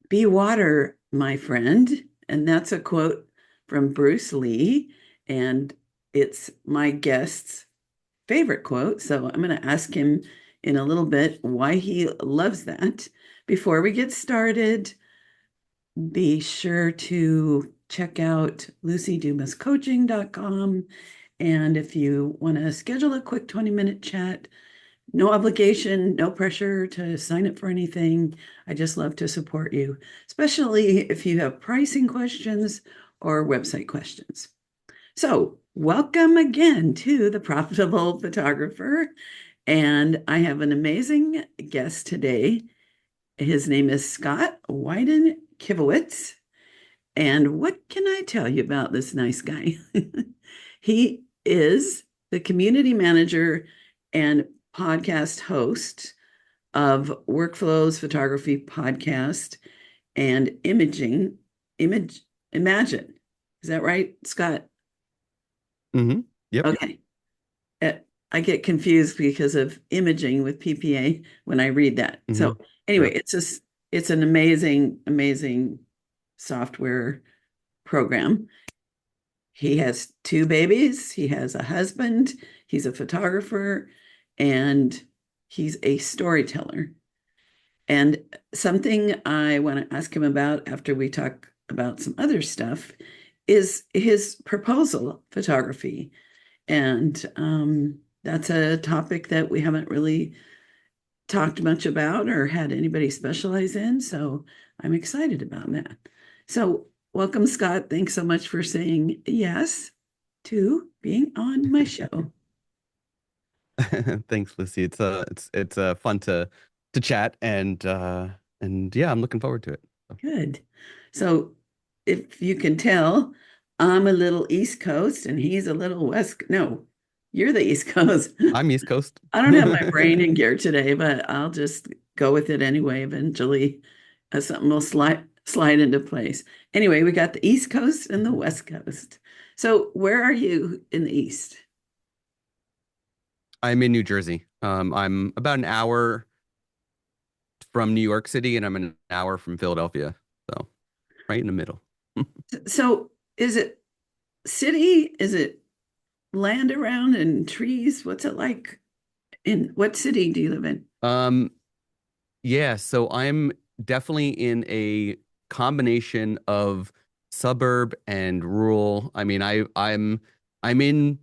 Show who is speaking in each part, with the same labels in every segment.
Speaker 1: Be water, my friend. And that's a quote from Bruce Lee. And it's my guest's favorite quote. So I'm going to ask him in a little bit why he loves that. Before we get started, be sure to check out lucidumascoaching.com. And if you want to schedule a quick 20-minute chat, no obligation, no pressure to sign up for anything. I just love to support you, especially if you have pricing questions or website questions. So, welcome again to The Profitable Photographer. And I have an amazing guest today. His name is Scott Wyden Kivowitz. And what can I tell you about this nice guy? He is the community manager and podcast host of Workflows Photography Podcast and Imagen. Is that right, Scott?
Speaker 2: Yep.
Speaker 1: Okay. Uh, I get confused because of imaging with PPA when I read that.
Speaker 2: hmm
Speaker 1: So anyway,
Speaker 2: Yep.
Speaker 1: it's an amazing software program. He has two babies, he has a husband, he's a photographer, and he's a storyteller. And something I want to ask him about after we talk about some other stuff is his proposal photography. And that's a topic that we haven't really talked much about or had anybody specialize in. So I'm excited about that. So, welcome, Scott. Thanks so much for saying yes to being on my show.
Speaker 2: Thanks, Lucy. It's fun to chat and yeah, I'm looking forward to it. So,
Speaker 1: Good. So, if you can tell, I'm a little East Coast and he's a little West. No, you're the East Coast.
Speaker 2: I'm East Coast.
Speaker 1: I don't have my brain in gear today, but I'll just go with it anyway. Eventually, something will slide into place. Anyway, we got the East Coast and the West Coast. So, where are you in the East?
Speaker 2: I'm in New Jersey. I'm about an hour from New York City, and I'm an hour from Philadelphia. So right in the middle.
Speaker 1: So, is it city? Is it land around and trees? What's it like? In what city do you live in?
Speaker 2: Um, yeah, so I'm definitely in a combination of suburb and rural. I mean, I'm in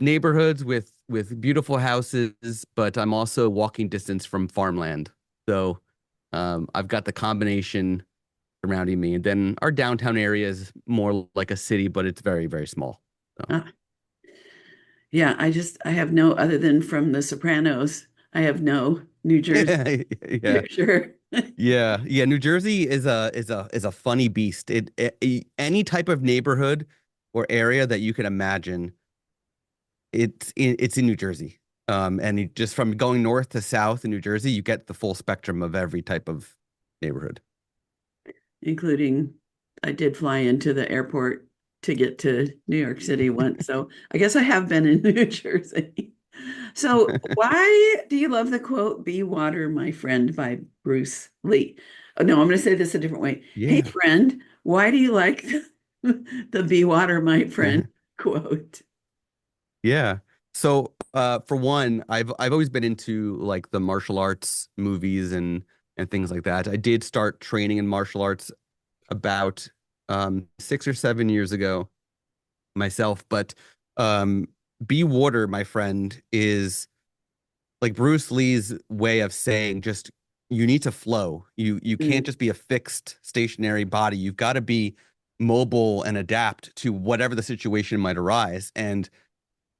Speaker 2: neighborhoods with beautiful houses, but I'm also walking distance from farmland. So I've got the combination surrounding me. And then our downtown area is more like a city, but it's very, very small. So
Speaker 1: Uh, yeah, I have no other than from The Sopranos. I have no New Jersey
Speaker 2: yeah.
Speaker 1: picture.
Speaker 2: Yeah. New Jersey is a funny beast. Any type of neighborhood or area that you can imagine, it's in New Jersey. Just from going north to south in New Jersey, you get the full spectrum of every type of neighborhood.
Speaker 1: Including I did fly into the airport to get to New York City once. So I guess I have been in New Jersey. So why do you love the quote, "Be water, my friend," by Bruce Lee? Oh, no, I'm going to say this a different way. Hey,
Speaker 2: Yeah.
Speaker 1: friend, why do you like the "Be water, my friend" quote?
Speaker 2: Yeah. So, for one, I've always been into like the martial arts movies and things like that. I did start training in martial arts about 6 or 7 years ago myself, but um be water, my friend, is like Bruce Lee's way of saying just you need to flow. You can't
Speaker 1: Mm,
Speaker 2: just be a fixed stationary body. You've got to be mobile and adapt to whatever the situation might arise. And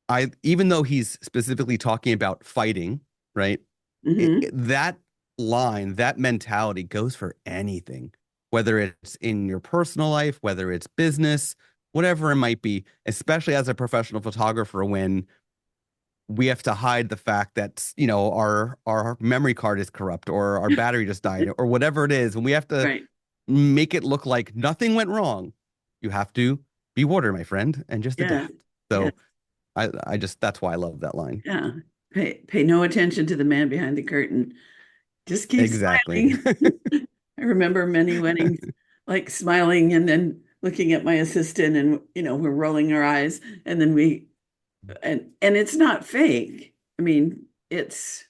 Speaker 2: I even though he's specifically talking about fighting, right?
Speaker 1: hmm
Speaker 2: That line, that mentality goes for anything, whether it's in your personal life, whether it's business, whatever it might be, especially as a professional photographer when we have to hide the fact that, our memory card is corrupt or our battery just died or whatever it is, and we have to
Speaker 1: Right.
Speaker 2: make it look like nothing went wrong. You have to be water, my friend, and just
Speaker 1: Yeah.
Speaker 2: adapt.
Speaker 1: Yeah.
Speaker 2: So I just that's why I love that line.
Speaker 1: Yeah. Pay no attention to the man behind the curtain. Just keep
Speaker 2: Exactly.
Speaker 1: smiling. remember many weddings, like smiling and then looking at my assistant, and we're rolling our eyes, and then and it's not fake. I mean, it's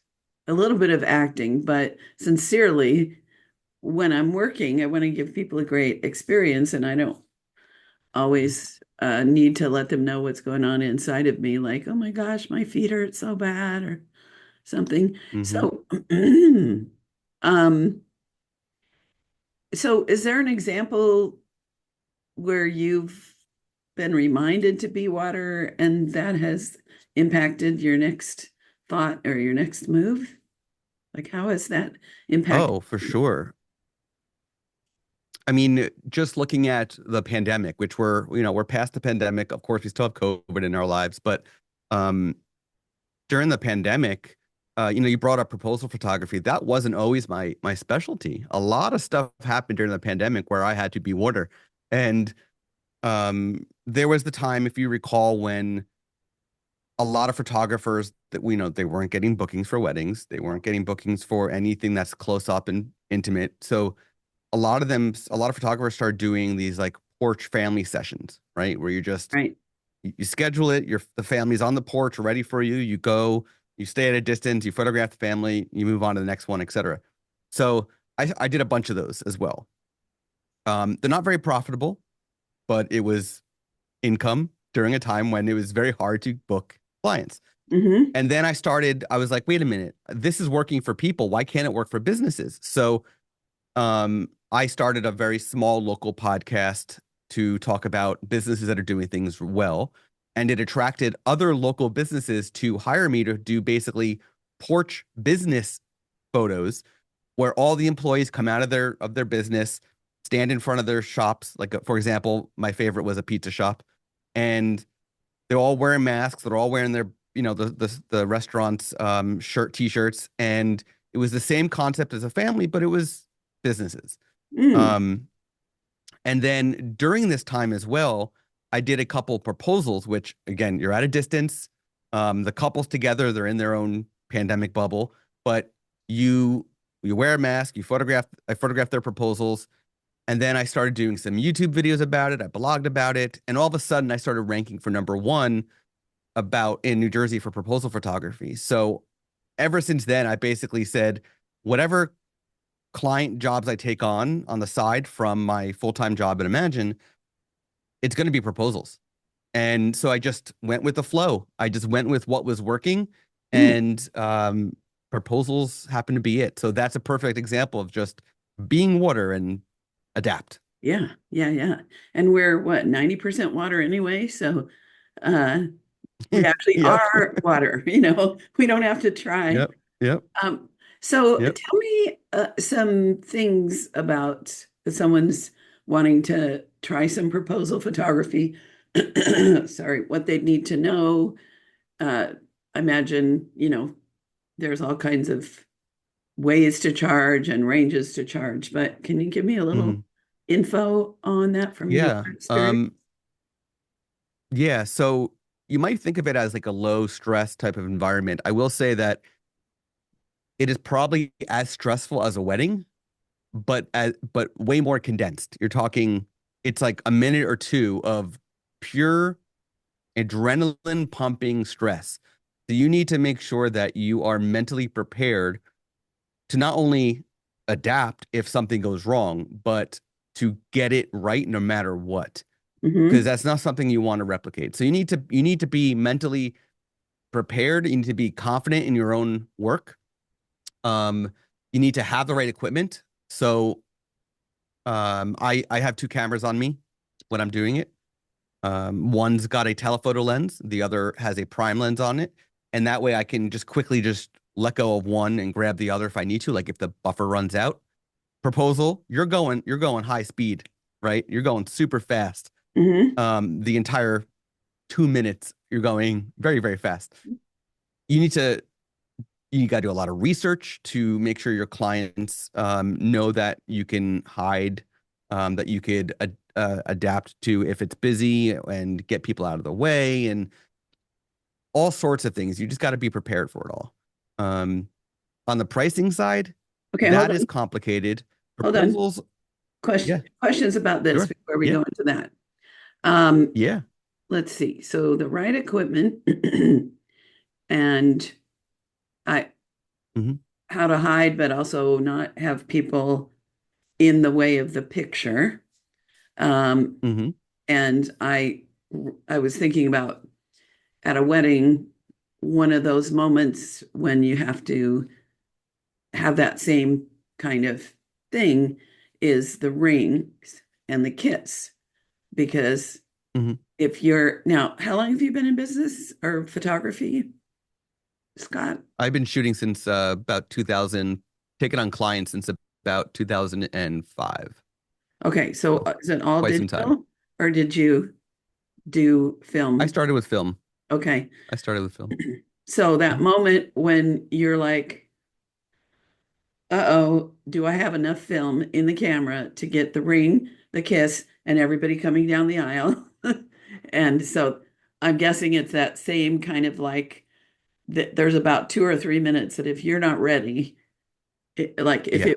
Speaker 1: a little bit of acting, but sincerely, when I'm working, I want to give people a great experience, and I don't always need to let them know what's going on inside of me, like, oh my gosh, my feet hurt so bad or something.
Speaker 2: Hmm.
Speaker 1: So, um, so is there an example where you've been reminded to be water and that has impacted your next thought or your next move? Like, how has that impacted
Speaker 2: Oh, for
Speaker 1: you?
Speaker 2: sure. I mean, just looking at the pandemic, which we're past the pandemic. Of course, we still have COVID in our lives, but um, during the pandemic, you brought up proposal photography. That wasn't always my specialty. A lot of stuff happened during the pandemic where I had to be water, and there was the time, if you recall, when a lot of photographers that we know they weren't getting bookings for weddings, they weren't getting bookings for anything that's close up and intimate. So a lot of photographers started doing these like porch family sessions, right? Where
Speaker 1: Right.
Speaker 2: you schedule it, the family's on the porch ready for you. You go, you stay at a distance, you photograph the family, you move on to the next one, etc. So I did a bunch of those as well. They're not very profitable, but it was income during a time when it was very hard to book clients.
Speaker 1: Mm-hmm.
Speaker 2: And then I was like, wait a minute, this is working for people. Why can't it work for businesses? So I started a very small local podcast to talk about businesses that are doing things well. And it attracted other local businesses to hire me to do basically porch business photos where all the employees come out of their business, stand in front of their shops. Like for example, my favorite was a pizza shop, and they're all wearing masks. They're all wearing their the restaurant's t-shirts, and it was the same concept as a family, but it was businesses.
Speaker 1: Mm.
Speaker 2: Um, and then during this time as well, I did a couple proposals, which again, you're at a distance. The couples together, they're in their own pandemic bubble, but you you wear a mask, I photographed their proposals, and then I started doing some YouTube videos about it. I blogged about it, and all of a sudden I started ranking for number one about in New Jersey for proposal photography. So ever since then, I basically said, whatever client jobs I take on the side from my full-time job at Imagen, it's going to be proposals. And so I just went with the flow. I just went with what was working,
Speaker 1: Mm.
Speaker 2: and proposals happen to be it. So that's a perfect example of just being water and adapt.
Speaker 1: Yeah, yeah, yeah. And we're what, 90% water anyway, so uh we actually
Speaker 2: Yep.
Speaker 1: are water, we don't have to try.
Speaker 2: Yep. Yep.
Speaker 1: Um, so
Speaker 2: Yep.
Speaker 1: tell me some things about someone's wanting to try some proposal photography. Sorry, what they'd need to know. I imagine, there's all kinds of ways to charge and ranges to charge, but can you give me a little
Speaker 2: Mhm.
Speaker 1: info on that from your
Speaker 2: Yeah.
Speaker 1: experience?
Speaker 2: Yeah. So you might think of it as like a low stress type of environment. I will say that it is probably as stressful as a wedding, but way more condensed. You're talking, it's like a minute or two of pure adrenaline pumping stress. So you need to make sure that you are mentally prepared to not only adapt if something goes wrong, but to get it right no matter what, because
Speaker 1: Hmm.
Speaker 2: that's not something you want to replicate. So you need to be mentally prepared. You need to be confident in your own work. Um, you need to have the right equipment. So I have two cameras on me when I'm doing it. One's got a telephoto lens, the other has a prime lens on it, and that way I can just quickly just let go of one and grab the other if I need to, like if the buffer runs out. Proposal, you're going high speed, right? You're going super fast.
Speaker 1: Hmm.
Speaker 2: The entire 2 minutes, you're going very, very fast. You need to you got to do a lot of research to make sure your clients know that you can hide, that you could adapt to if it's busy and get people out of the way and all sorts of things. You just got to be prepared for it all. On the pricing side,
Speaker 1: Okay, hold
Speaker 2: that is
Speaker 1: on.
Speaker 2: complicated.
Speaker 1: hold on.
Speaker 2: Proposals. Yeah,
Speaker 1: Questions about this
Speaker 2: sure.
Speaker 1: before we
Speaker 2: Yeah,
Speaker 1: go into that. Um,
Speaker 2: yeah.
Speaker 1: let's see. So the right equipment and I
Speaker 2: Hmm.
Speaker 1: how to hide, but also not have people in the way of the picture. Um,
Speaker 2: Hmm.
Speaker 1: and I was thinking about at a wedding, one of those moments when you have to have that same kind of thing is the rings and the kiss. Because
Speaker 2: Hmm.
Speaker 1: if you're now, how long have you been in business or photography, Scott?
Speaker 2: I've been shooting since about 2000, taking on clients since about 2005.
Speaker 1: Okay, so
Speaker 2: So
Speaker 1: is it all
Speaker 2: quite some time.
Speaker 1: digital or did you do
Speaker 2: I
Speaker 1: film?
Speaker 2: started with film.
Speaker 1: Okay.
Speaker 2: I started with film.
Speaker 1: So that
Speaker 2: Mhm.
Speaker 1: moment when you're like, uh-oh, do I have enough film in the camera to get the ring, the kiss, and everybody coming down the aisle? And so I'm guessing it's that same kind of like that there's about 2 or 3 minutes that if you're not ready, like
Speaker 2: Yeah,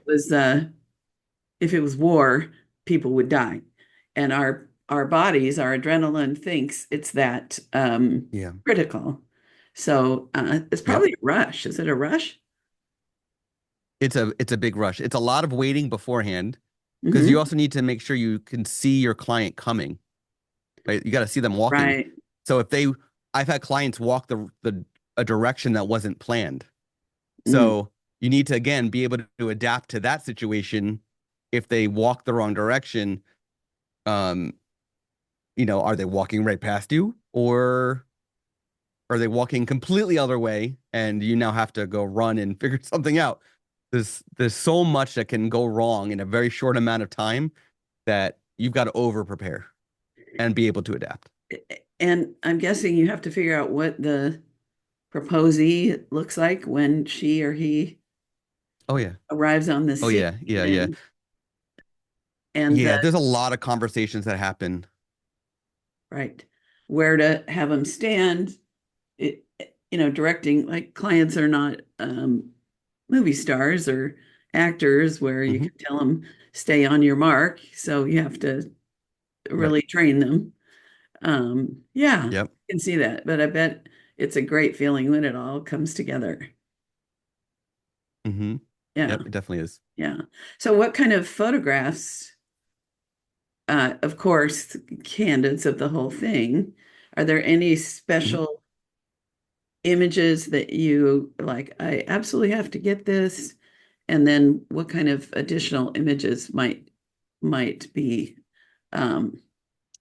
Speaker 1: if it was war, people would die. And our bodies, our adrenaline thinks it's that
Speaker 2: yeah,
Speaker 1: critical. So it's
Speaker 2: yep.
Speaker 1: probably a rush. Is it a rush?
Speaker 2: It's a big rush. It's a lot of waiting beforehand because you
Speaker 1: Hmm.
Speaker 2: also need to make sure you can see your client coming, right? You got to see them walking.
Speaker 1: Right.
Speaker 2: So I've had clients walk the a direction that wasn't planned.
Speaker 1: Mm.
Speaker 2: So you need to again be able to adapt to that situation. If they walk the wrong direction, um, are they walking right past you or are they walking completely other way and you now have to go run and figure something out? There's so much that can go wrong in a very short amount of time that you've got to over prepare and be able to adapt.
Speaker 1: And I'm guessing you have to figure out what the proposee looks like when she or he
Speaker 2: Oh yeah.
Speaker 1: arrives on the
Speaker 2: Oh
Speaker 1: scene
Speaker 2: yeah. Yeah, yeah.
Speaker 1: and
Speaker 2: Yeah, there's a lot of conversations that happen.
Speaker 1: right where to have them stand. It, directing like clients are not movie stars or actors where you
Speaker 2: Hmm.
Speaker 1: can tell them stay on your mark. So you have to
Speaker 2: Right.
Speaker 1: really train them. Yeah,
Speaker 2: Yep.
Speaker 1: I can see that, but I bet it's a great feeling when it all comes together.
Speaker 2: Hmm.
Speaker 1: Yeah,
Speaker 2: Yep, it definitely is.
Speaker 1: yeah. So what kind of photographs, of course, candidates of the whole thing, are there any
Speaker 2: Mhm.
Speaker 1: special images that you like, I absolutely have to get this? And then what kind of additional images might be um,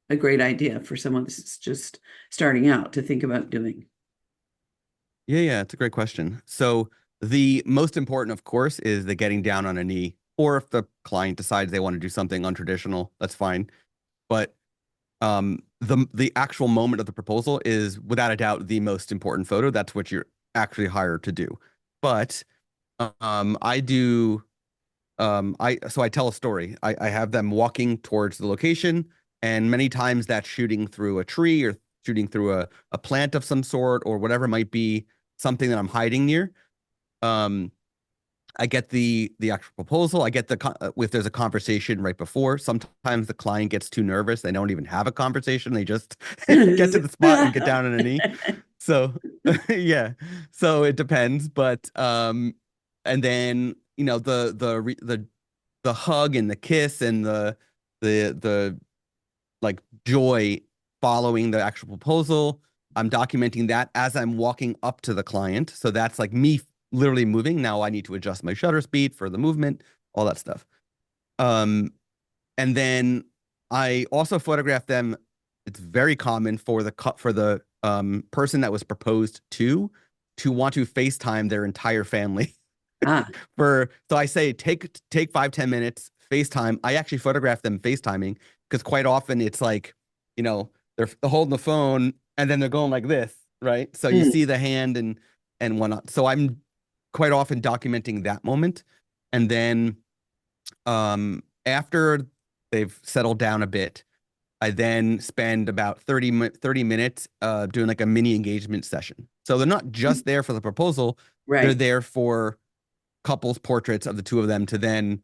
Speaker 1: a great idea for someone that's just starting out to think about doing?
Speaker 2: Yeah, yeah, it's a great question. So the most important, of course, is the getting down on a knee, or if the client decides they want to do something untraditional, that's fine. But the actual moment of the proposal is without a doubt the most important photo. That's what you're actually hired to do. But I do I tell a story. I have them walking towards the location, and many times that's shooting through a tree or shooting through a plant of some sort or whatever might be something that I'm hiding near. Um, I get the actual proposal. I get if there's a conversation right before. Sometimes the client gets too nervous. They don't even have a conversation. They just get to the spot and get down on a knee. So yeah. So it depends, but and then the hug and the kiss and the like joy following the actual proposal. I'm documenting that as I'm walking up to the client. So that's like me literally moving. Now I need to adjust my shutter speed for the movement, all that stuff. Um, and then I also photograph them. It's very common for the person that was proposed to want to FaceTime their entire family.
Speaker 1: Ah,
Speaker 2: So I say take 5-10 minutes FaceTime. I actually photograph them FaceTiming because quite often it's like, they're holding the phone and then they're going like this, right? So you
Speaker 1: mm,
Speaker 2: see the hand and whatnot. So I'm quite often documenting that moment. And then after they've settled down a bit, I then spend about 30 minutes doing like a mini engagement session. So they're not just there for the proposal, they're
Speaker 1: right.
Speaker 2: there for couples portraits of the two of them to then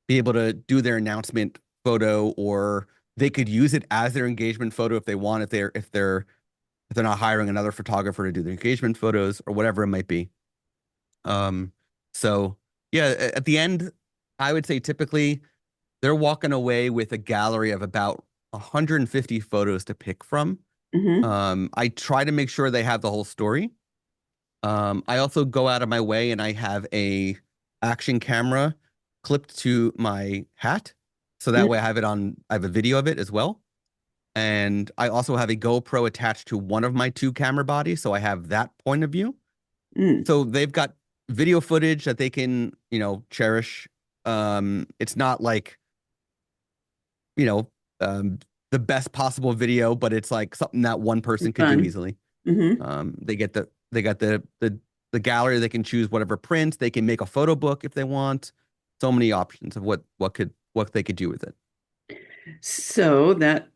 Speaker 2: be able to do their announcement photo, or they could use it as their engagement photo if they want, if they're not hiring another photographer to do their engagement photos or whatever it might be. Um, so yeah, at the end, I would say typically they're walking away with a gallery of about 150 photos to pick from.
Speaker 1: Hmm.
Speaker 2: I try to make sure they have the whole story. I also go out of my way and I have a action camera clipped to my hat. So that way I have a video of it as well. And I also have a GoPro attached to one of my two camera bodies. So I have that point of view.
Speaker 1: Mm.
Speaker 2: So they've got video footage that they can, cherish. It's not like, you know, um, the best possible video, but it's like something that one person could do
Speaker 1: Fun.
Speaker 2: easily.
Speaker 1: Hmm.
Speaker 2: They got the gallery. They can choose whatever prints. They can make a photo book if they want. So many options of what they could do with it.
Speaker 1: So that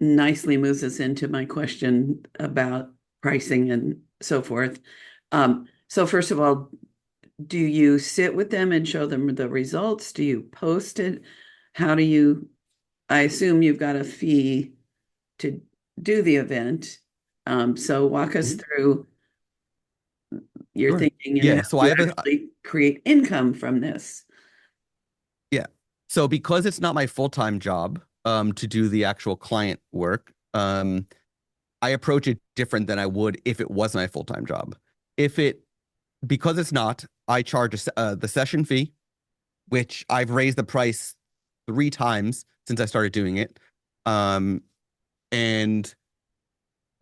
Speaker 1: nicely moves us into my question about pricing and so forth. So first of all, do you sit with them and show them the results? Do you post it? How do you, I assume you've got a fee to do the event. So walk us
Speaker 2: Mhm.
Speaker 1: through your
Speaker 2: Sure.
Speaker 1: thinking and how
Speaker 2: Yeah. So I
Speaker 1: you
Speaker 2: have a
Speaker 1: actually create income from this.
Speaker 2: Yeah. So because it's not my full-time job, to do the actual client work, I approach it different than I would if it was my full-time job. If it Because it's not, I charge the session fee, which I've raised the price 3 times since I started doing it. Um, and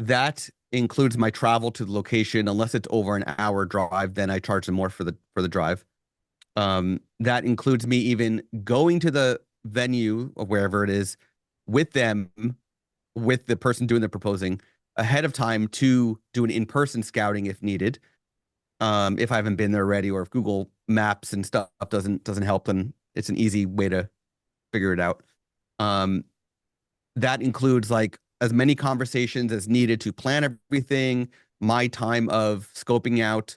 Speaker 2: that includes my travel to the location. Unless it's over an hour drive, then I charge them more for the drive. That includes me even going to the venue or wherever it is with them, with the person doing the proposing ahead of time to do an in-person scouting if needed. If I haven't been there already, or if Google Maps and stuff doesn't help, then it's an easy way to figure it out. Um, that includes like as many conversations as needed to plan everything, my time of scoping out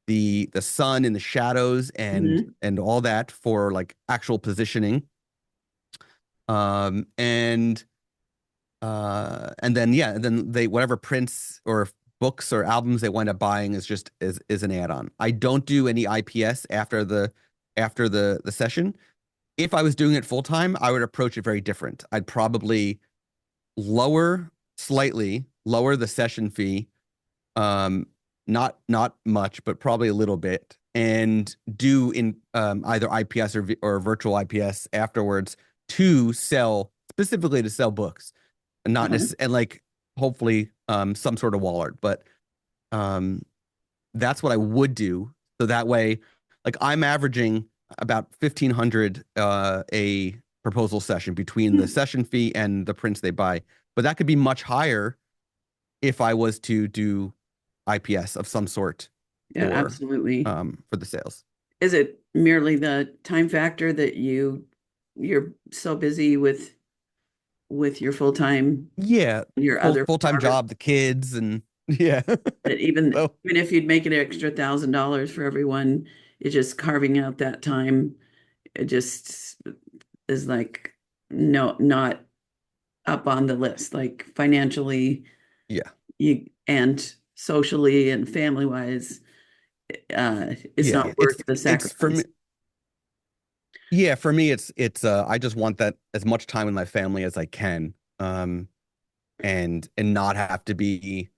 Speaker 2: the sun and the shadows
Speaker 1: Mhm.
Speaker 2: and all that for like actual positioning. Um, and and then yeah, and then they whatever prints or books or albums they wind up buying is an add-on. I don't do any IPS after the session. If I was doing it full time, I would approach it very different. I'd probably slightly lower the session fee, not much, but probably a little bit, and do in either IPS or virtual IPS afterwards to sell specifically to sell books, and not
Speaker 1: Uh-huh.
Speaker 2: necessarily and like hopefully some sort of wallet, but um that's what I would do. So that way, like I'm averaging about 1,500 a proposal session between the
Speaker 1: Hmm.
Speaker 2: session fee and the prints they buy. But that could be much higher if I was to do IPS of some sort
Speaker 1: Yeah, absolutely.
Speaker 2: for the sales.
Speaker 1: Is it merely the time factor that you're so busy with your full-time,
Speaker 2: Yeah,
Speaker 1: your other
Speaker 2: full-time
Speaker 1: photography
Speaker 2: job, the kids, and yeah.
Speaker 1: that even
Speaker 2: So
Speaker 1: even if you'd make an extra $1,000 for everyone, it's just carving out that time. It just is like no, not up on the list, like financially,
Speaker 2: yeah,
Speaker 1: you and socially and family wise, it's
Speaker 2: yeah,
Speaker 1: not worth the
Speaker 2: it's for me.
Speaker 1: sacrifice.
Speaker 2: Yeah, for me, it's I just want that as much time with my family as I can, and not have to be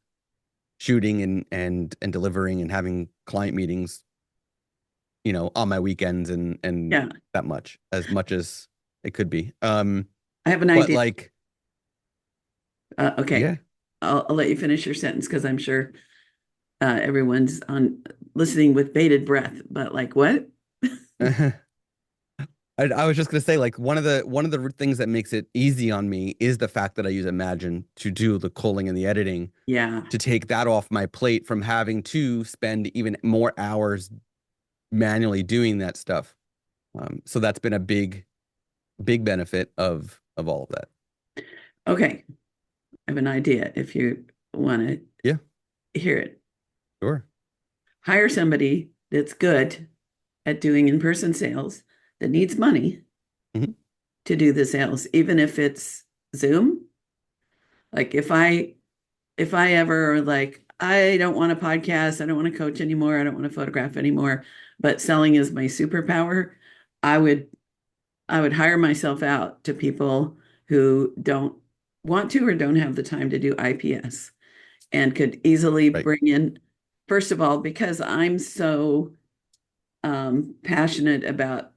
Speaker 2: shooting and delivering and having client meetings, on my weekends and
Speaker 1: Yeah,
Speaker 2: as much as it could be.
Speaker 1: I have an
Speaker 2: But
Speaker 1: idea.
Speaker 2: like,
Speaker 1: Okay,
Speaker 2: yeah.
Speaker 1: I'll let you finish your sentence because I'm sure everyone's on listening with bated breath. But like, what?
Speaker 2: I was just gonna say, like, one of the things that makes it easy on me is the fact that I use Imagen to do the culling and the editing,
Speaker 1: Yeah.
Speaker 2: to take that off my plate from having to spend even more hours manually doing that stuff. So that's been a big benefit of all of that.
Speaker 1: Okay, I have an idea. If you want
Speaker 2: Yeah,
Speaker 1: to hear it,
Speaker 2: sure.
Speaker 1: hire somebody that's good at doing in-person sales that needs money
Speaker 2: Mhm.
Speaker 1: to do the sales, even if it's Zoom. Like if I ever like, I don't want a podcast, I don't want to coach anymore, I don't want to photograph anymore, but selling is my superpower, I would I would hire myself out to people who don't want to or don't have the time to do IPS and could easily
Speaker 2: Right.
Speaker 1: bring in, first of all, because I'm so passionate about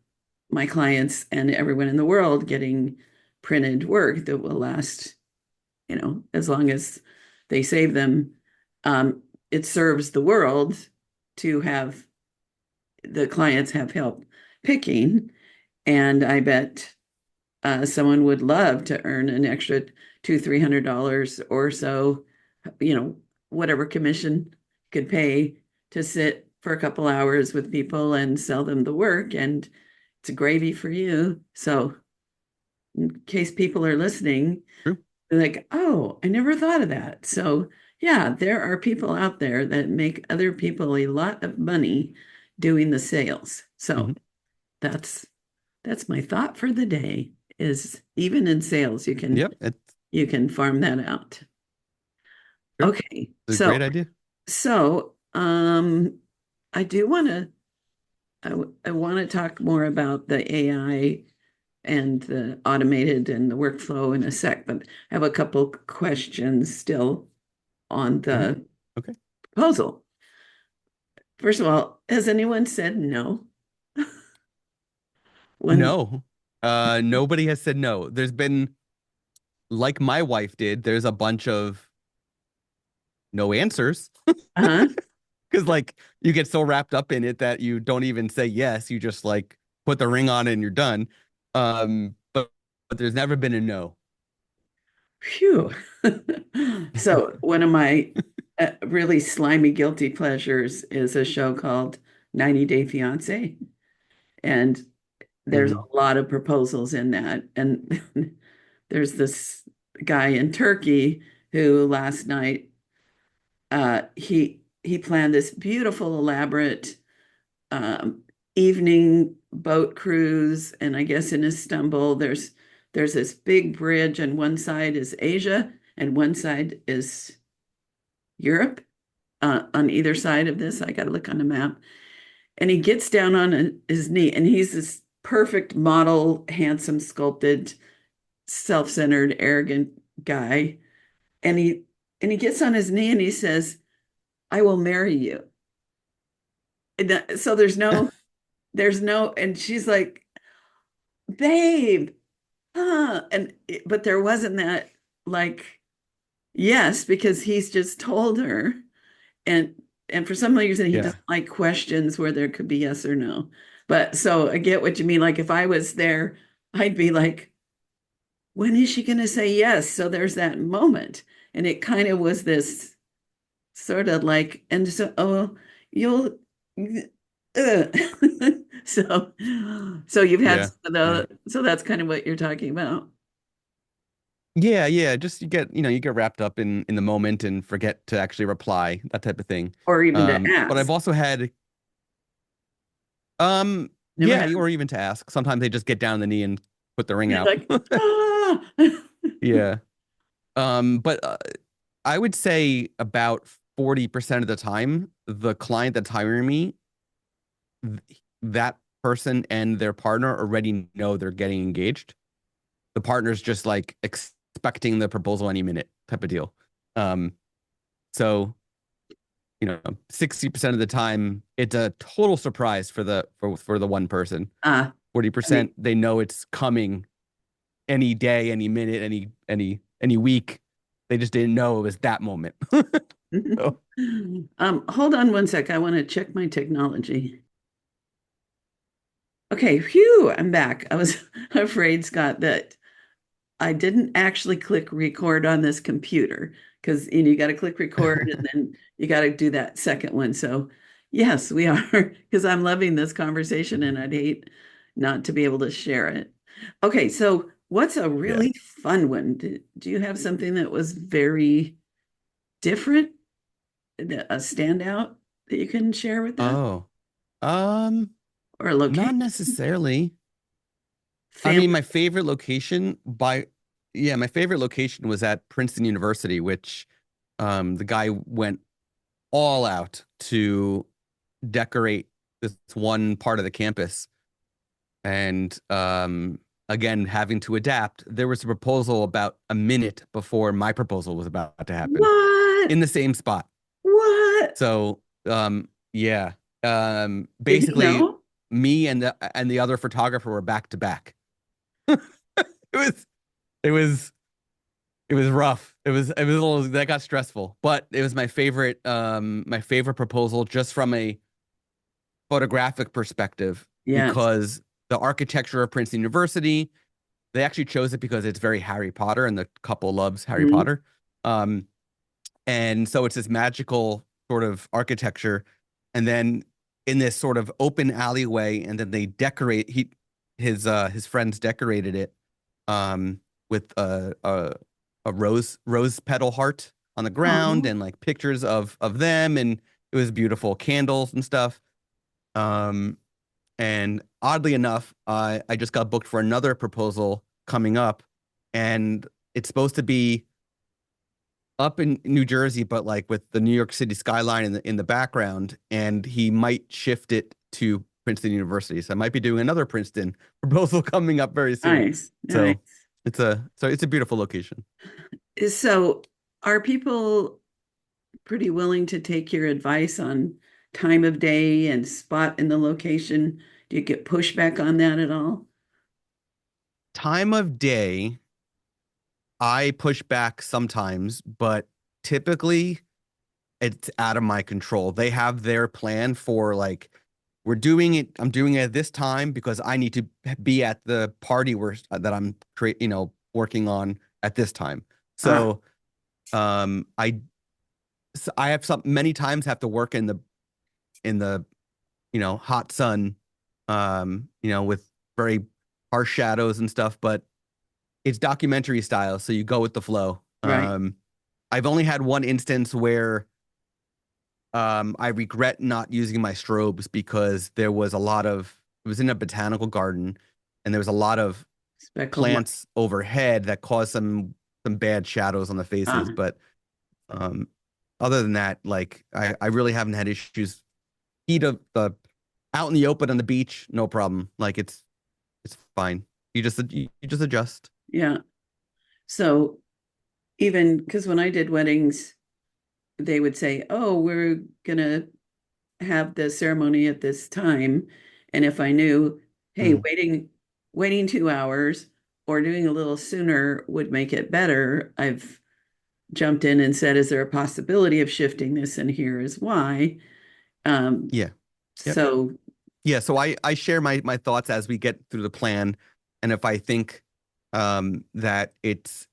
Speaker 1: my clients and everyone in the world getting printed work that will last, as long as they save them. It serves the world to have the clients have help picking. And I bet someone would love to earn an extra $200-300 or so, you know, whatever commission could pay to sit for a couple hours with people and sell them the work. And it's gravy for you. So, in case people are listening,
Speaker 2: True.
Speaker 1: they're like, oh, I never thought of that. So, yeah, there are people out there that make other people a lot of money doing the sales. So,
Speaker 2: Hmm.
Speaker 1: that's that's my thought for the day is even in sales,
Speaker 2: Yep. It's
Speaker 1: you can farm that out.
Speaker 2: true.
Speaker 1: Okay.
Speaker 2: It's a great idea.
Speaker 1: So I do want to I want to talk more about the AI and the automated and the workflow in a sec, but I have a couple questions still on
Speaker 2: Hmm.
Speaker 1: the
Speaker 2: Okay.
Speaker 1: proposal. First of all, has anyone said no? When
Speaker 2: No. Nobody has said no. There's been, like my wife did, there's a bunch of no answers.
Speaker 1: uh
Speaker 2: Because like you get so wrapped up in it that you don't even say yes. You just like put the ring on it and you're done. But there's never been a no.
Speaker 1: Phew. So one of my really slimy guilty pleasures is a show called 90 Day Fiance. And there's
Speaker 2: Hmm.
Speaker 1: a lot of proposals in that. And there's this guy in Turkey who last night he planned this beautiful, elaborate um, evening boat cruise. And I guess in Istanbul, there's this big bridge, and one side is Asia, and one side is Europe. On either side of this, I got to look on the map. And he gets down on his knee, and he's this perfect model, handsome, sculpted, self-centered, arrogant guy. And he gets on his knee and he says, "I will marry you." So there's no, and she's like, "Babe, huh?" But there wasn't that like yes, because he's just told her. And and for some reason he
Speaker 2: Yeah.
Speaker 1: doesn't like questions where there could be yes or no. But so I get what you mean. Like if I was there, I'd be like, when is she going to say yes? So there's that moment. And it kind of was this sort of like, and so, oh, you'll, so, so you've had
Speaker 2: Yeah.
Speaker 1: some of
Speaker 2: Yeah.
Speaker 1: so that's kind of what you're talking about,
Speaker 2: Yeah, yeah. Just you get wrapped up in the moment and forget to actually reply, that type of thing.
Speaker 1: or even to
Speaker 2: But I've
Speaker 1: ask.
Speaker 2: also had
Speaker 1: Never
Speaker 2: yeah,
Speaker 1: had,
Speaker 2: or even to ask. Sometimes they just get down on the knee and put the ring
Speaker 1: you're
Speaker 2: out.
Speaker 1: like, ah.
Speaker 2: Yeah. But I would say about 40% of the time, the client that's hiring me, that person and their partner already know they're getting engaged. The partner's just like expecting the proposal any minute type of deal. Um, so 60% of the time, it's a total surprise for the one person.
Speaker 1: I mean,
Speaker 2: 40% they know it's coming any day, any minute, any week. They just didn't know it was that moment. So,
Speaker 1: hold on one sec. I want to check my technology. Okay, phew, I'm back. I was afraid, Scott, that I didn't actually click record on this computer because you got to click record and then you got to do that second one. So, yes, we are because I'm loving this conversation and I'd hate not to be able to share it. Okay, so what's a
Speaker 2: yeah.
Speaker 1: really fun one? Do you have something that was very different, a standout that you can share with us,
Speaker 2: Oh, um,
Speaker 1: or a
Speaker 2: not
Speaker 1: location?
Speaker 2: necessarily. I mean,
Speaker 1: Family.
Speaker 2: my favorite location was at Princeton University, which the guy went all out to decorate this one part of the campus. And again, having to adapt, there was a proposal about a minute before my proposal was about to happen
Speaker 1: What?
Speaker 2: in the same spot.
Speaker 1: What?
Speaker 2: So yeah.
Speaker 1: Did he
Speaker 2: Basically
Speaker 1: know?
Speaker 2: me and the other photographer were back to back. It was it was it was rough. It was a little that got stressful, but it was my favorite proposal just from a photographic perspective
Speaker 1: Yes.
Speaker 2: because the architecture of Princeton University, they actually chose it because it's very Harry Potter and the couple loves Harry
Speaker 1: Mhm.
Speaker 2: Potter. Um, and so it's this magical sort of architecture. And then in this sort of open alleyway, and then they decorate his friends decorated it with a rose petal heart on the ground
Speaker 1: Oh,
Speaker 2: and like pictures of them, and it was beautiful candles and stuff. Um, and oddly enough, I just got booked for another proposal coming up, and it's supposed to be up in New Jersey, but like with the New York City skyline in the background, and he might shift it to Princeton University. So I might be doing another Princeton proposal coming up very soon.
Speaker 1: nice. Nice.
Speaker 2: So it's a beautiful location.
Speaker 1: So, are people pretty willing to take your advice on time of day and spot in the location? Do you get pushback on that at all?
Speaker 2: Time of day, I push back sometimes, but typically it's out of my control. They have their plan for like I'm doing it at this time because I need to be at the party that I'm working on at this time.
Speaker 1: Ah,
Speaker 2: So um I I have some many times have to work in the hot sun with very harsh shadows and stuff, but it's documentary style, so you go with the flow.
Speaker 1: right.
Speaker 2: I've only had one instance where I regret not using my strobes because it was in a botanical garden and there was a lot of
Speaker 1: Speckled light.
Speaker 2: plants overhead that caused some bad shadows on the faces.
Speaker 1: Ah,
Speaker 2: But um, other than that, like I really haven't had issues. Heat of the out in the open on the beach, no problem. Like it's fine. You just adjust.
Speaker 1: yeah. So, even because when I did weddings, they would say, "Oh, we're gonna have the ceremony at this time." And if I knew, hey,
Speaker 2: Mm.
Speaker 1: waiting 2 hours or doing a little sooner would make it better, I've jumped in and said, is there a possibility of shifting this? And here is why. Um,
Speaker 2: Yeah. Yep.
Speaker 1: so
Speaker 2: Yeah, so I share my thoughts as we get through the plan, and if I think that it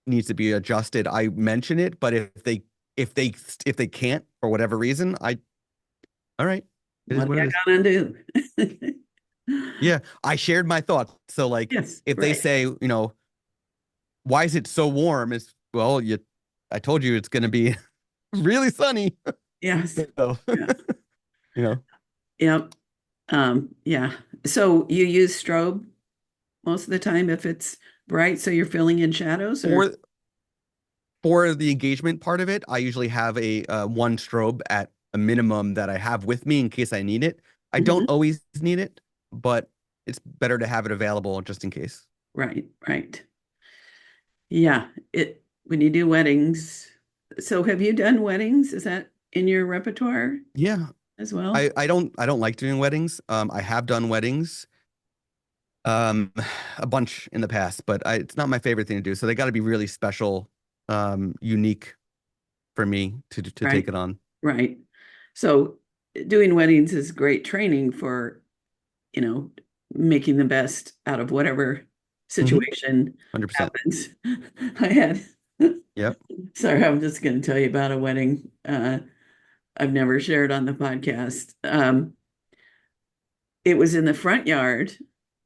Speaker 2: needs to be adjusted, I mention it. But if they if they can't for whatever reason, I all right, it is
Speaker 1: what
Speaker 2: what
Speaker 1: are
Speaker 2: it
Speaker 1: you
Speaker 2: is.
Speaker 1: gonna do?
Speaker 2: Yeah, I shared my thoughts. So like,
Speaker 1: Yes,
Speaker 2: if they
Speaker 1: right.
Speaker 2: say, why is it so warm? It's well, I told you it's going to be really sunny.
Speaker 1: Yes.
Speaker 2: So,
Speaker 1: Yeah.
Speaker 2: you know,
Speaker 1: Yep. Yeah. So you use strobe most of the time if it's bright, so you're filling in shadows or
Speaker 2: for for the engagement part of it, I usually have a one strobe at a minimum that I have with me in case I need it. I don't
Speaker 1: Mhm.
Speaker 2: always need it, but it's better to have it available just in case.
Speaker 1: Right, right. Yeah. It when you do weddings. So have you done weddings? Is that in your repertoire
Speaker 2: Yeah,
Speaker 1: as well?
Speaker 2: I don't like doing weddings. I have done weddings um a bunch in the past, but it's not my favorite thing to do. So they got to be really special, unique for me to take
Speaker 1: Right,
Speaker 2: it on.
Speaker 1: right. So doing weddings is great training for, you know, making the best out of whatever
Speaker 2: Hmm.
Speaker 1: situation
Speaker 2: 100%.
Speaker 1: happens. I had,
Speaker 2: Yep.
Speaker 1: sorry, I'm just going to tell you about a wedding I've never shared on the podcast. It was in the front yard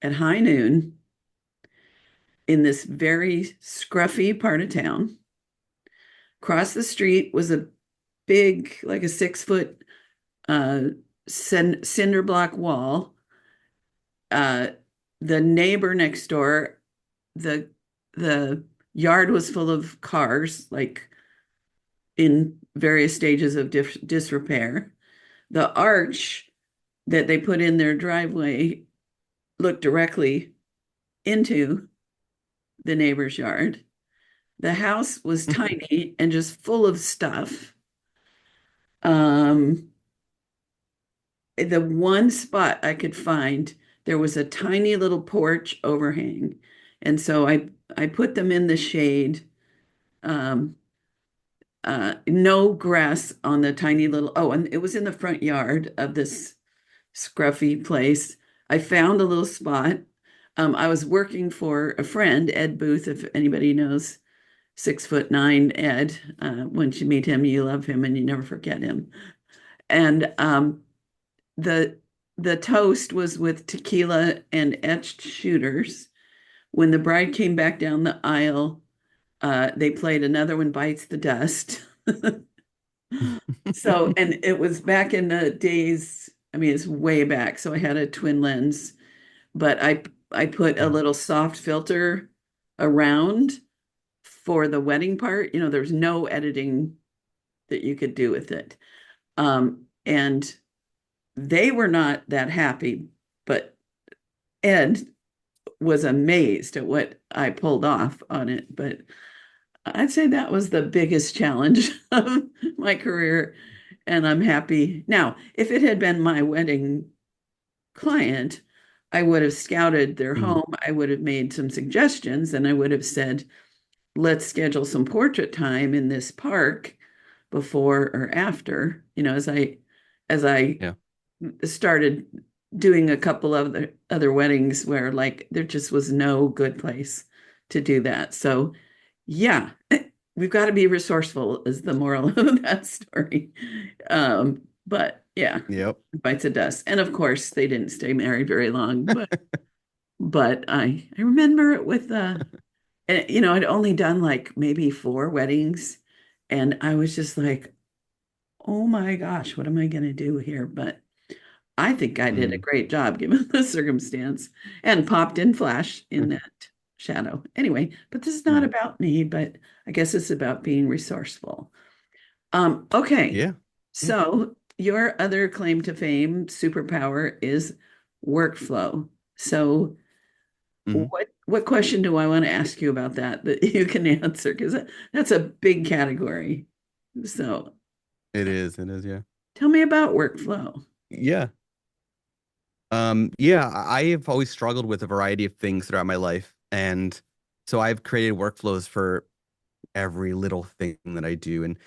Speaker 1: at high noon in this very scruffy part of town. Across the street was a big, like a 6 foot uh, cinder block wall. Uh, the neighbor next door, the the yard was full of cars, like in various stages of disrepair. The arch that they put in their driveway looked directly into the neighbor's yard. The house was tiny and just full of stuff. Um, the one spot I could find, there was a tiny little porch overhang. And so I put them in the shade. Um, no grass on the tiny little, oh, and it was in the front yard of this scruffy place. I found a little spot. I was working for a friend, Ed Booth, if anybody knows 6'9" Ed. Once you meet him, you love him and you never forget him. And the the toast was with tequila and etched shooters. When the bride came back down the aisle, they played Another One Bites the Dust. So, and it was back in the days, I mean, it's way back. So I had a twin lens, but I put a little soft filter around for the wedding part. There's no editing that you could do with it. And they were not that happy, but Ed was amazed at what I pulled off on it. But I'd say that was the biggest challenge of my career. And I'm happy. Now, if it had been my wedding client, I would have scouted their
Speaker 2: Mhm.
Speaker 1: home. I would have made some suggestions and I would have said, let's schedule some portrait time in this park before or after, as I
Speaker 2: Yeah.
Speaker 1: started doing a couple of other weddings where like there just was no good place to do that. So yeah, we've got to be resourceful is the moral of that story. But yeah,
Speaker 2: Yep.
Speaker 1: bites of dust. And of course they didn't stay married very long, but I remember it with and, I'd only done like maybe 4 weddings, and I was just like, oh my gosh, what am I going to do here? But I think I did a
Speaker 2: Mhm.
Speaker 1: great job given the circumstance and popped in flash in
Speaker 2: Mhm.
Speaker 1: that shadow. Anyway, but this is not
Speaker 2: Mhm.
Speaker 1: about me, but I guess it's about being resourceful. Okay.
Speaker 2: Yeah. Yeah.
Speaker 1: So your other claim to fame, superpower, is workflow. So
Speaker 2: Mhm.
Speaker 1: what question do I want to ask you about that you can answer? Because that's a big category. So
Speaker 2: It is. It is. Yeah.
Speaker 1: tell me about workflow.
Speaker 2: Yeah. Yeah, I have always struggled with a variety of things throughout my life. And so I've created workflows for every little thing that I do. And,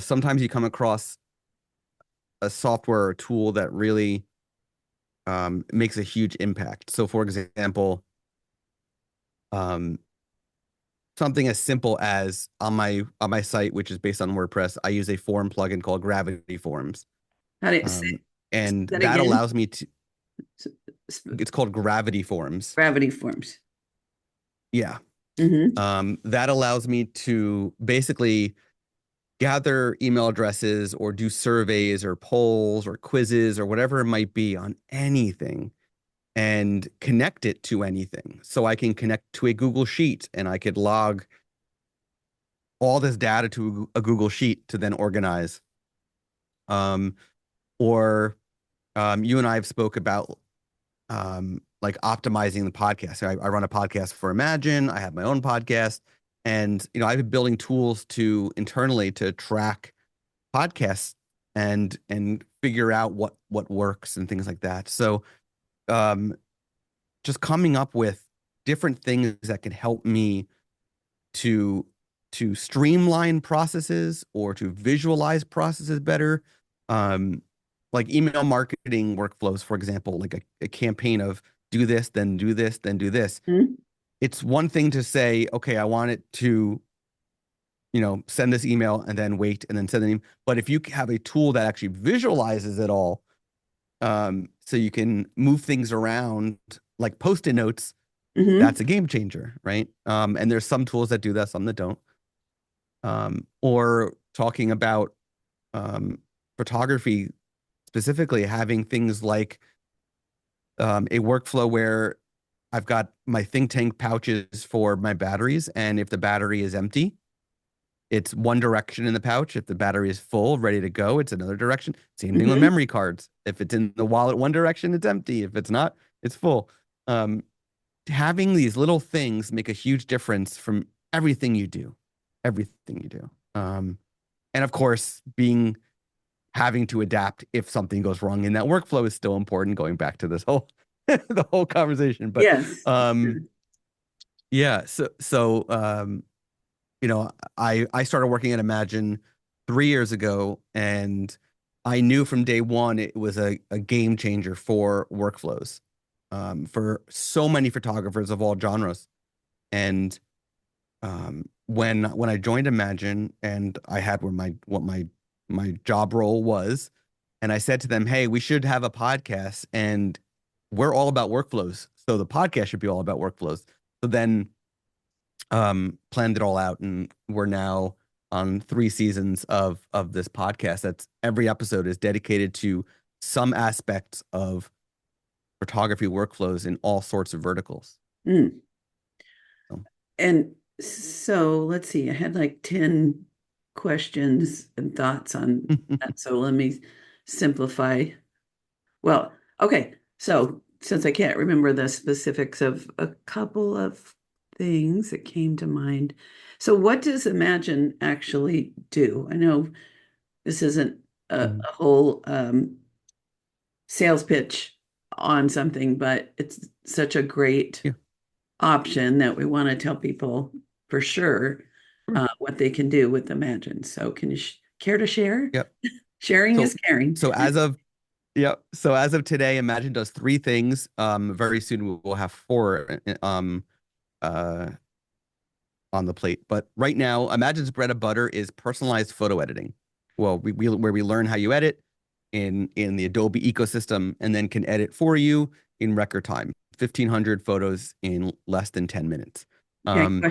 Speaker 2: sometimes you come across a software or tool that really makes a huge impact. So, for example, um, something as simple as on my site, which is based on WordPress, I use a form plugin called Gravity Forms,
Speaker 1: How do you say
Speaker 2: um, and
Speaker 1: that
Speaker 2: that
Speaker 1: again?
Speaker 2: allows me to. It's called Gravity Forms.
Speaker 1: Gravity forms.
Speaker 2: Yeah,
Speaker 1: Hmm.
Speaker 2: that allows me to basically gather email addresses or do surveys or polls or quizzes or whatever it might be on anything and connect it to anything. So I can connect to a Google Sheet and I could log all this data to a Google Sheet to then organize. Um, or You and I have spoke about like optimizing the podcast. I run a podcast for Imagen. I have my own podcast, and I've been building tools to internally to track podcasts and figure out what works and things like that. So um, just coming up with different things that can help me to streamline processes or to visualize processes better. Um, like email marketing workflows, for example, like a campaign of do this, then do this, then do this. It's one thing to say, okay, I want it to, send this email and then wait and then send an email. But if you have a tool that actually visualizes it all, so you can move things around like post-it notes,
Speaker 1: Hmm.
Speaker 2: that's a game changer, right? And there's some tools that do that, some that don't. Or talking about photography specifically, having things like a workflow where I've got my think tank pouches for my batteries, and if the battery is empty, it's one direction in the pouch. If the battery is full, ready to go, it's another direction. Same thing with
Speaker 1: Hmm.
Speaker 2: memory cards. If it's in the wallet one direction, it's empty. If it's not, it's full. Um, Having these little things make a huge difference from everything you do, everything you do. And of course, being having to adapt if something goes wrong in that workflow is still important. Going back to this whole the whole conversation, but
Speaker 1: Yes.
Speaker 2: um, yeah. You know, I started working at Imagen 3 years ago, and I knew from day one it was a game changer for workflows, for so many photographers of all genres. And when I joined Imagen and I had where my job role was, and I said to them, "Hey, we should have a podcast, and we're all about workflows, so the podcast should be all about workflows." So then planned it all out, and we're now on 3 seasons of this podcast. That's every episode is dedicated to some aspects of photography workflows in all sorts of verticals.
Speaker 1: Mm.
Speaker 2: So,
Speaker 1: And so let's see, I had like 10 questions and thoughts on that. So let me simplify. Well, okay. So since I can't remember the specifics of a couple of things that came to mind. So what does Imagine actually do? I know this isn't
Speaker 2: Mhm.
Speaker 1: a whole sales pitch on something, but it's such a great
Speaker 2: Yeah,
Speaker 1: option that we want to tell people for sure
Speaker 2: sure.
Speaker 1: what they can do with Imagine. So can you care to share?
Speaker 2: Yep.
Speaker 1: Sharing is
Speaker 2: So
Speaker 1: caring.
Speaker 2: so as of Yep. So as of today, Imagine does 3 things. Very soon we will have four uh on the plate. But right now, Imagine's bread and butter is personalized photo editing. Well, we where we learn how you edit in the Adobe ecosystem and then can edit for you in record time. 1,500 photos in less than 10 minutes.
Speaker 1: Okay,
Speaker 2: Um,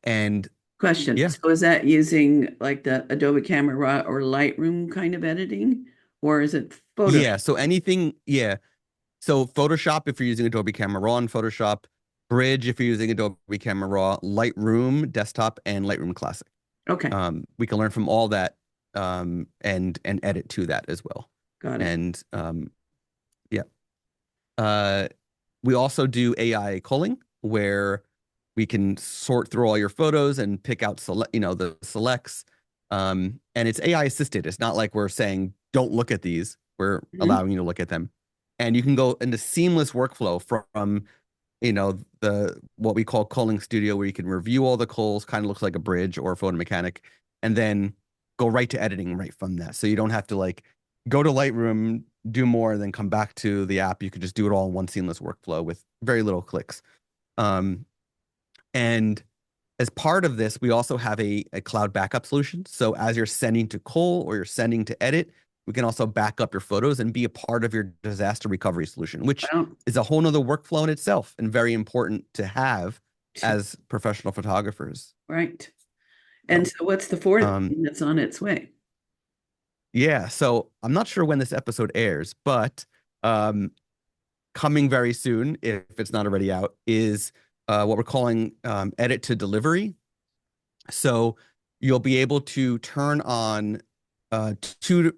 Speaker 2: and
Speaker 1: question.
Speaker 2: yeah,
Speaker 1: So is that using like the Adobe Camera Raw or Lightroom kind of editing, or is it Photoshop?
Speaker 2: yeah. So anything, yeah. So Photoshop, if you're using Adobe Camera Raw in Photoshop, Bridge, if you're using Adobe Camera Raw, Lightroom Desktop, and Lightroom Classic.
Speaker 1: Okay,
Speaker 2: We can learn from all that, and edit to that as well.
Speaker 1: got it.
Speaker 2: And yeah, uh, we also do AI culling, where we can sort through all your photos and pick out the selects. And it's AI assisted. It's not like we're saying don't look at these. We're
Speaker 1: Mhm.
Speaker 2: allowing you to look at them, and you can go into seamless workflow from the what we call culling studio, where you can review all the culls, kind of looks like a bridge or a photo mechanic, and then go right to editing right from that. So you don't have to like go to Lightroom, do more, and then come back to the app. You could just do it all in one seamless workflow with very little clicks. Um, and as part of this, we also have a cloud backup solution. So as you're sending to cull or you're sending to edit, we can also back up your photos and be a part of your disaster recovery solution, which
Speaker 1: Well,
Speaker 2: is a whole nother workflow in itself and very important to have as professional photographers.
Speaker 1: right. And
Speaker 2: So,
Speaker 1: so what's the fourth
Speaker 2: um,
Speaker 1: thing that's on its way?
Speaker 2: yeah, so I'm not sure when this episode airs, but um, coming very soon, if it's not already out, is what we're calling edit to delivery. So you'll be able to turn on two.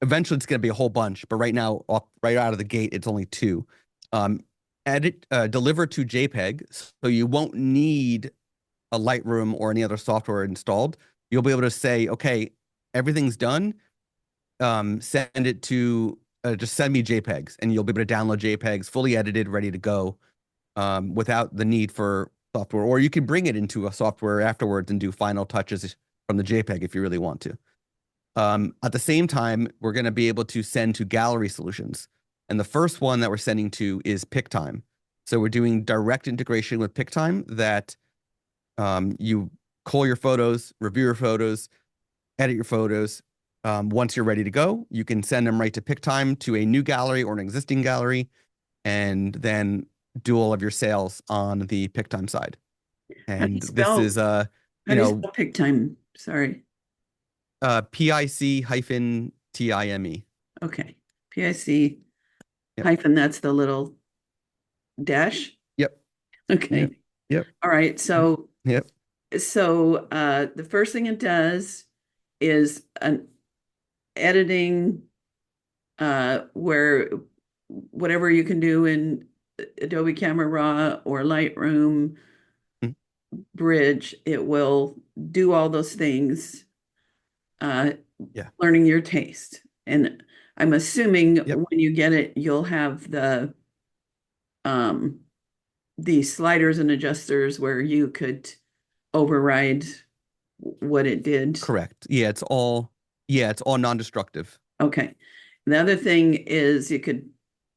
Speaker 2: Eventually, it's going to be a whole bunch, but right now, right out of the gate, it's only two. Um, Edit, deliver to JPEG, so you won't need a Lightroom or any other software installed. You'll be able to say, okay, everything's done. Send it to just send me JPEGs, and you'll be able to download JPEGs fully edited, ready to go, without the need for software. Or you can bring it into a software afterwards and do final touches from the JPEG if you really want to. At the same time, we're going to be able to send to gallery solutions. And the first one that we're sending to is PicTime. So we're doing direct integration with PicTime that you call your photos, review your photos, edit your photos. Once you're ready to go, you can send them right to PicTime to a new gallery or an existing gallery, and then do all of your sales on the PicTime side.
Speaker 1: How do you
Speaker 2: And this
Speaker 1: spell
Speaker 2: is
Speaker 1: how do you spell pick time? Sorry.
Speaker 2: PIC-TIME.
Speaker 1: Okay. PIC
Speaker 2: Yep.
Speaker 1: hyphen, that's the little. Dash?
Speaker 2: Yep. Yep.
Speaker 1: Okay.
Speaker 2: Yep.
Speaker 1: All right.
Speaker 2: Yep.
Speaker 1: The first thing it does is an editing where whatever you can do in Adobe Camera Raw or Lightroom,
Speaker 2: Mm,
Speaker 1: Bridge, it will do all those things, uh,
Speaker 2: yeah.
Speaker 1: learning your taste. And I'm assuming
Speaker 2: Yep.
Speaker 1: when you get it, you'll have um, the sliders and adjusters where you could override what it did.
Speaker 2: Correct. Yeah, it's all non-destructive.
Speaker 1: Okay. The other thing is you could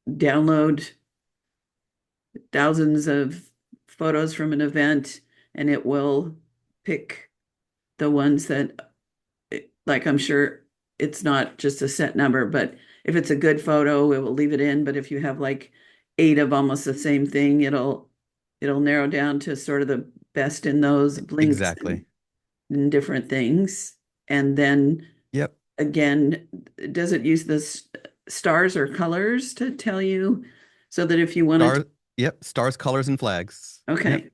Speaker 1: download thousands of photos from an event and it will pick the ones that, like, I'm sure it's not just a set number, but if it's a good photo, it will leave it in. But if you have like eight of almost the same thing, it'll narrow down to sort of the best in those blinks
Speaker 2: Exactly.
Speaker 1: and different things. And then
Speaker 2: Yep.
Speaker 1: again, does it use the stars or colors to tell you so that if you wanted to,
Speaker 2: Star, yep. Stars, colors, and flags. Yep.
Speaker 1: okay.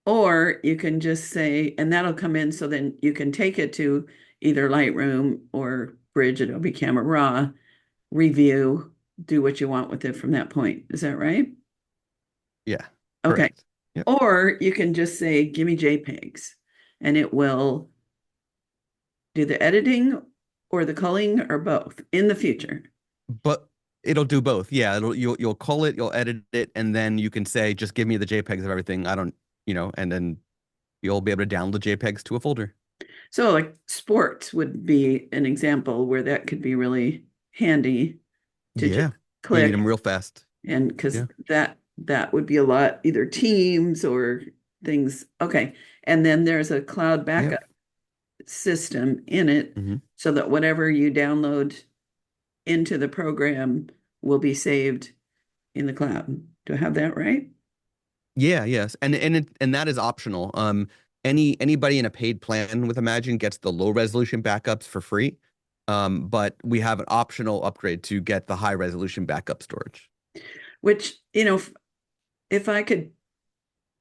Speaker 1: Or you can just say, and that'll come in so then you can take it to either Lightroom or Bridge, Adobe Camera Raw, review, do what you want with it from that point. Is that right?
Speaker 2: Yeah.
Speaker 1: Okay.
Speaker 2: Correct. Yep.
Speaker 1: Or you can just say, give me JPEGs, and it will do the editing or the culling or both in the future.
Speaker 2: But it'll do both. Yeah, you'll call it, you'll edit it, and then you can say, just give me the JPEGs of everything. I don't, and then you'll be able to download the JPEGs to a folder.
Speaker 1: So, like sports would be an example where that could be really handy to just
Speaker 2: Yeah. You need them
Speaker 1: click,
Speaker 2: real fast.
Speaker 1: and because
Speaker 2: Yeah.
Speaker 1: that would be a lot, either teams or things. Okay. And then there's a cloud
Speaker 2: Yep.
Speaker 1: backup system in it
Speaker 2: Hmm.
Speaker 1: so that whatever you download into the program will be saved in the cloud. Do I have that right?
Speaker 2: Yeah, yes. And that is optional. Anybody in a paid plan with Imagen gets the low resolution backups for free. But we have an optional upgrade to get the high resolution backup storage.
Speaker 1: Which, if I could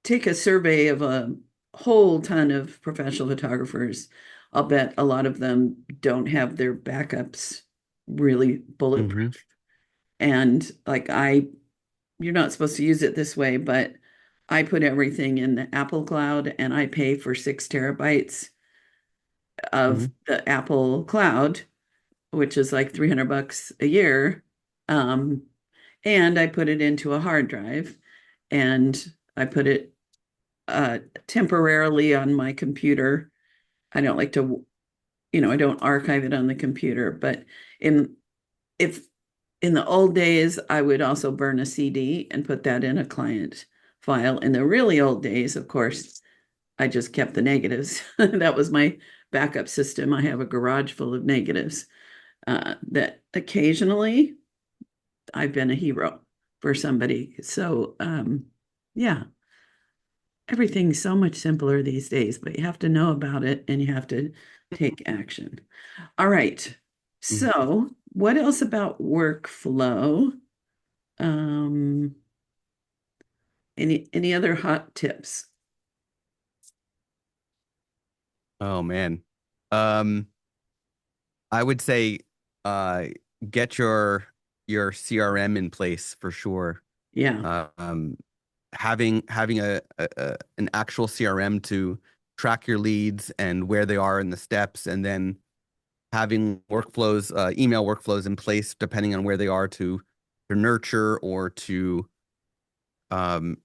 Speaker 1: take a survey of a whole ton of professional photographers, I'll bet a lot of them don't have their backups really
Speaker 2: Hmm.
Speaker 1: bulletproof. And like you're not supposed to use it this way, but I put everything in the Apple Cloud and I pay for 6 terabytes of
Speaker 2: Hmm.
Speaker 1: the Apple Cloud, which is like $300 a year. Um, and I put it into a hard drive and I put it temporarily on my computer. I don't like to, I don't archive it on the computer, but in if in the old days, I would also burn a CD and put that in a client file. In the really old days, of course, I just kept the negatives. That was my backup system. I have a garage full of negatives that occasionally I've been a hero for somebody. So, yeah, everything's so much simpler these days, but you have to know about it and you have to take action. All right.
Speaker 2: Hmm.
Speaker 1: So, what else about workflow? Um, any other hot tips?
Speaker 2: Oh man. Um, I would say uh get your CRM in place for sure.
Speaker 1: Yeah.
Speaker 2: Um, having an actual CRM to track your leads and where they are in the steps, and then having workflows, email workflows in place depending on where they are to nurture or to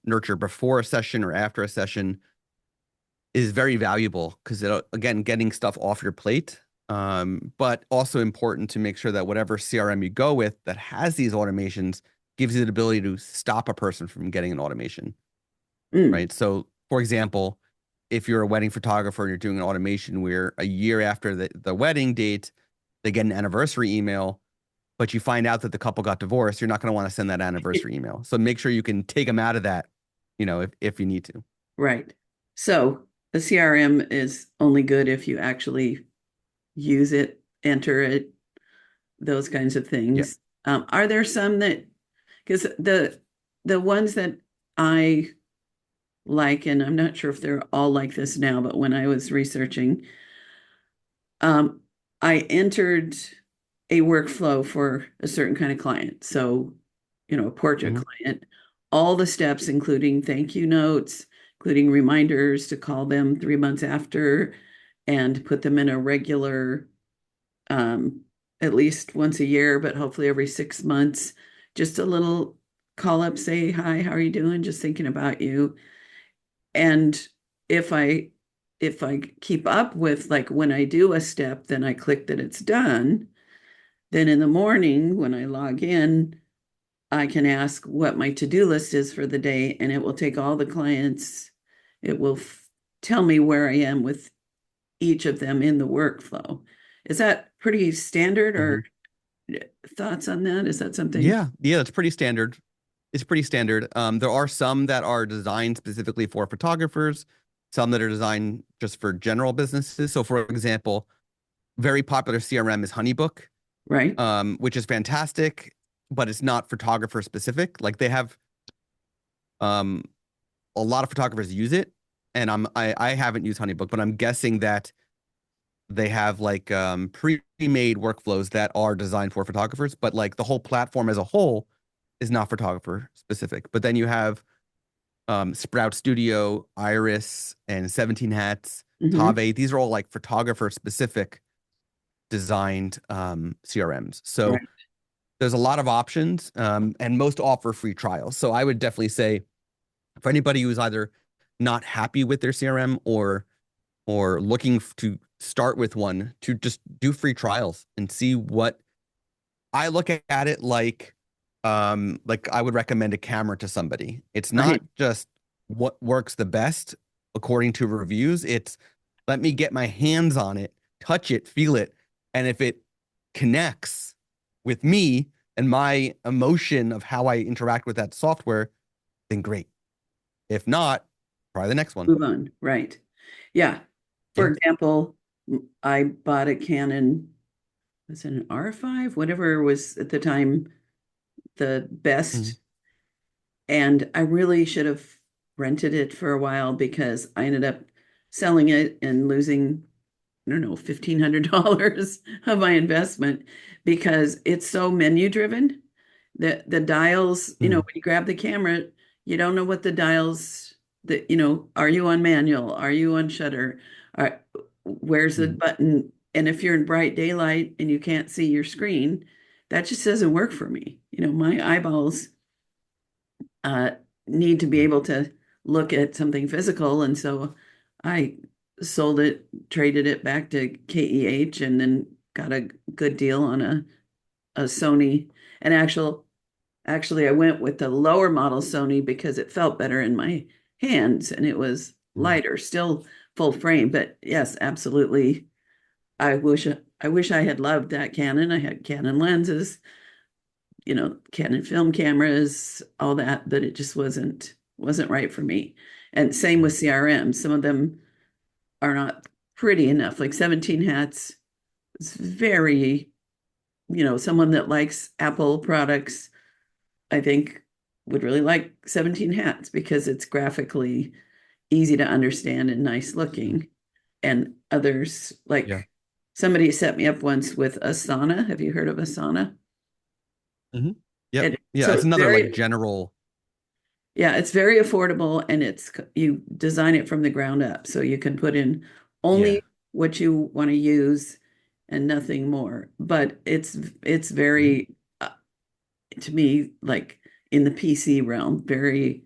Speaker 2: nurture before a session or after a session is very valuable because it again getting stuff off your plate. But also important to make sure that whatever CRM you go with that has these automations gives you the ability to stop a person from getting an automation,
Speaker 1: Mm,
Speaker 2: right? So, for example, if you're a wedding photographer and you're doing an automation where a year after the wedding date, they get an anniversary email, but you find out that the couple got divorced, you're not going to want to send that anniversary email. So make sure you can take them out of that, if you need to.
Speaker 1: right. So the CRM is only good if you actually use it, enter it, those kinds of
Speaker 2: Yeah.
Speaker 1: things. Are there some that, because the ones that I like, and I'm not sure if they're all like this now, but when I was researching, um, I entered a workflow for a certain kind of client. So, a portrait
Speaker 2: Hmm.
Speaker 1: client, all the steps, including thank you notes, including reminders to call them 3 months after and put them in a regular, um, at least once a year, but hopefully every 6 months, just a little call up, say, hi, how are you doing? Just thinking about you. And if I if I keep up with, like, when I do a step, then I click that it's done. Then in the morning when I log in, I can ask what my to-do list is for the day, and it will take all the clients. It will tell me where I am with each of them in the workflow. Is that pretty standard,
Speaker 2: Hmm.
Speaker 1: or thoughts on that? Is that something?
Speaker 2: Yeah, yeah, that's pretty standard. It's pretty standard. There are some that are designed specifically for photographers, some that are designed just for general businesses. So, for example, very popular CRM is Honeybook,
Speaker 1: Right.
Speaker 2: which is fantastic, but it's not photographer specific. Like they have um, a lot of photographers use it, and I haven't used Honeybook, but I'm guessing that they have like pre-made workflows that are designed for photographers, but like the whole platform as a whole is not photographer specific. But then you have Sprout Studio, Iris, and 17 Hats,
Speaker 1: Hmm.
Speaker 2: Tave. These are all like photographer specific designed CRMs. So
Speaker 1: Right.
Speaker 2: there's a lot of options, and most offer free trials. So I would definitely say for anybody who's either not happy with their CRM or looking to start with one, to just do free trials and see what. I look at it like I would recommend a camera to somebody. It's not
Speaker 1: Right.
Speaker 2: just what works the best according to reviews. It's let me get my hands on it, touch it, feel it, and if it connects with me and my emotion of how I interact with that software, then great. If not, try the next one.
Speaker 1: Move on. Right. Yeah. For
Speaker 2: Yeah.
Speaker 1: example, I bought a Canon, was it an R5? Whatever was at the time the
Speaker 2: Mhm.
Speaker 1: best. And I really should have rented it for a while because I ended up selling it and losing, I don't know, $1,500 of my investment because it's so menu driven. The dials,
Speaker 2: Mhm.
Speaker 1: when you grab the camera, you don't know what the dials that, are you on manual? Are you on shutter? Where's the
Speaker 2: Mhm.
Speaker 1: button? And if you're in bright daylight and you can't see your screen, that just doesn't work for me. My eyeballs uh, need to be able to look at something physical. And so I sold it, traded it back to KEH, and then got a good deal on a Sony. And actually, I went with the lower model Sony because it felt better in my hands and it was
Speaker 2: Mhm.
Speaker 1: lighter, still full frame. But yes, absolutely. I wish I had loved that Canon. I had Canon lenses, Canon film cameras, all that, but it just wasn't right for me. And same with CRM. Some of them are not pretty enough. Like 17 Hats is very, someone that likes Apple products, I think would really like 17 Hats because it's graphically easy to understand and nice looking. And others,
Speaker 2: Yeah.
Speaker 1: like somebody set me up once with Asana. Have you heard of Asana?
Speaker 2: Hmm. Yep.
Speaker 1: And
Speaker 2: Yeah.
Speaker 1: so
Speaker 2: It's
Speaker 1: it's
Speaker 2: another like
Speaker 1: very,
Speaker 2: general.
Speaker 1: yeah, it's very affordable, and you design it from the ground up. So you can put in
Speaker 2: Yeah.
Speaker 1: only what you want to use and nothing more. But it's
Speaker 2: Hmm.
Speaker 1: very, to me, like in the PC realm, very,